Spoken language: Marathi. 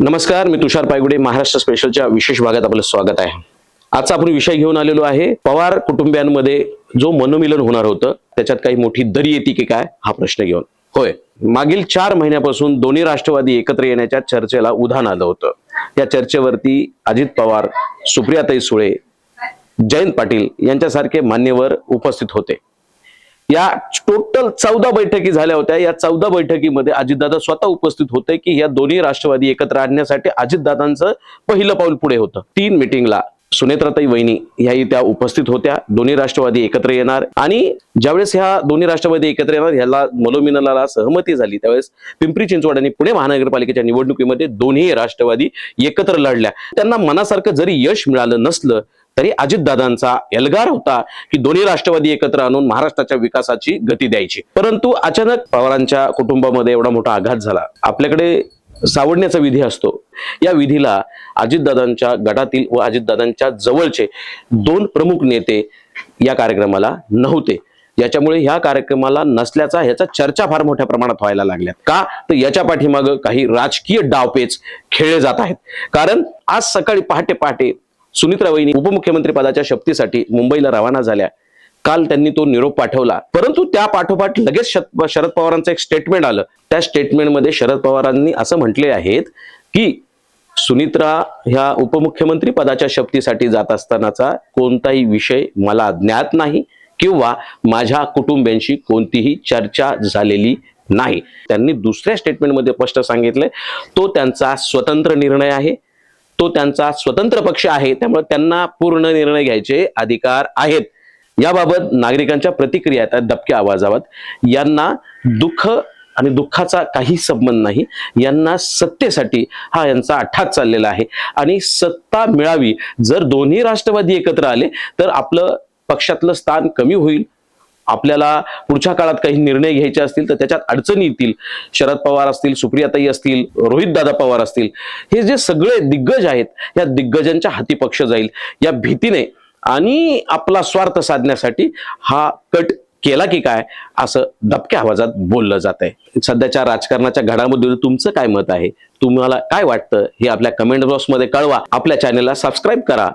नमस्कार, मी तुषार पायगुडे. महाराष्ट्र स्पेशलच्या विशेष भागात आपलं स्वागत आहे. आजचा आपण विषय घेऊन आलेलो आहे पवार कुटुंबियांमध्ये जो मनोमिलन होणार होतं त्याच्यात काही मोठी दरी येते की काय हा प्रश्न घेऊन. होय, मागील 4 महिन्यापासून दोन्ही राष्ट्रवादी एकत्र येण्याच्या चर्चेला उधाण आलं होतं. या चर्चेवरती अजित पवार, सुप्रियाताई सुळे, जयंत पाटील यांच्यासारखे मान्यवर उपस्थित होते. या टोटल 14 बैठकी झाल्या होत्या. या 14 बैठकीमध्ये अजितदादा स्वतः उपस्थित होते की या दोन्ही राष्ट्रवादी एकत्र आणण्यासाठी अजितदादांचं पहिलं पाऊल पुढे होतं. 3 मीटिंगला सुनेत्राताई वहिनी ह्याही त्या उपस्थित होत्या. दोन्ही राष्ट्रवादी एकत्र येणार आणि ज्यावेळेस ह्या दोन्ही राष्ट्रवादी एकत्र येणार ह्याला मनोमिलनाला सहमती झाली त्यावेळेस पिंपरी चिंचवड आणि पुणे महानगरपालिकेच्या निवडणुकीमध्ये दोन्ही राष्ट्रवादी एकत्र लढल्या. त्यांना मनासारखं जरी यश मिळालं नसलं तरी अजितदादांचा एल्गार होता की दोन्ही राष्ट्रवादी एकत्र आणून महाराष्ट्राच्या विकासाची गती द्यायची. परंतु अचानक पवारांच्या कुटुंबामध्ये एवढा मोठा आघात झाला. आपल्याकडे सावडण्याचा विधी असतो. या विधीला अजितदादांच्या गटातील व अजितदादांच्या जवळचे 2 प्रमुख नेते या कार्यक्रमाला नव्हते. याच्यामुळे ह्या कार्यक्रमाला नसल्याचा ह्याचा चर्चा फार मोठ्या प्रमाणात व्हायला लागल्या. का तर याच्या पाठीमागं काही राजकीय डावपेच खेळले जात आहेत. कारण आज सकाळी पहाटे सुनित्रा वहिनी उपमुख्यमंत्री पदाच्या शपथीसाठी मुंबईला रवाना झाल्या. काल त्यांनी तो निरोप पाठवला. परंतु त्या पाठोपाठ लगेच शरद पवारांचं एक स्टेटमेंट आलं. त्या स्टेटमेंटमध्ये शरद पवारांनी असं म्हटले आहेत की सुनित्रा ह्या उपमुख्यमंत्री पदाच्या शपथीसाठी जात असतानाचा कोणताही विषय मला ज्ञात नाही किंवा माझ्या कुटुंबियांशी कोणतीही चर्चा झालेली नाही. त्यांनी दुसऱ्या स्टेटमेंटमध्ये स्पष्ट सांगितलंय तो त्यांचा स्वतंत्र निर्णय आहे, तो त्यांचा स्वतंत्र पक्ष आहे, त्यामुळे त्यांना पूर्ण निर्णय घ्यायचे अधिकार आहेत. याबाबत नागरिकांच्या प्रतिक्रिया आहेत दबक्या आवाजावर. यांना दुःख आणि दुःखाचा काही संबंध नाही. यांना सत्तेसाठी हा यांचा अट्टाहास चाललेला आहे आणि सत्ता मिळावी. जर दोन्ही राष्ट्रवादी एकत्र आले तर आपलं पक्षातलं स्थान कमी होईल. आपल्याला पुढच्या काळात काही निर्णय घ्यायचे असतील तर त्याच्यात अडचणी येतील. शरद पवार असतील, सुप्रियाताई असतील, रोहितदादा पवार असतील, हे जे सगळे दिग्गज आहेत या दिग्गजांच्या हाती पक्ष जाईल या भीतीने आणि आपला स्वार्थ साधण्यासाठी हा कट केला की काय असं दबक्या आवाजात बोललं जात आहे. सध्याच्या राजकारणाच्या घडामोडीवर तुमचं काय मत आहे, तुम्हाला काय वाटतं हे आपल्या कमेंट बॉक्समध्ये कळवा. आपल्या चॅनलला सबस्क्राईब करा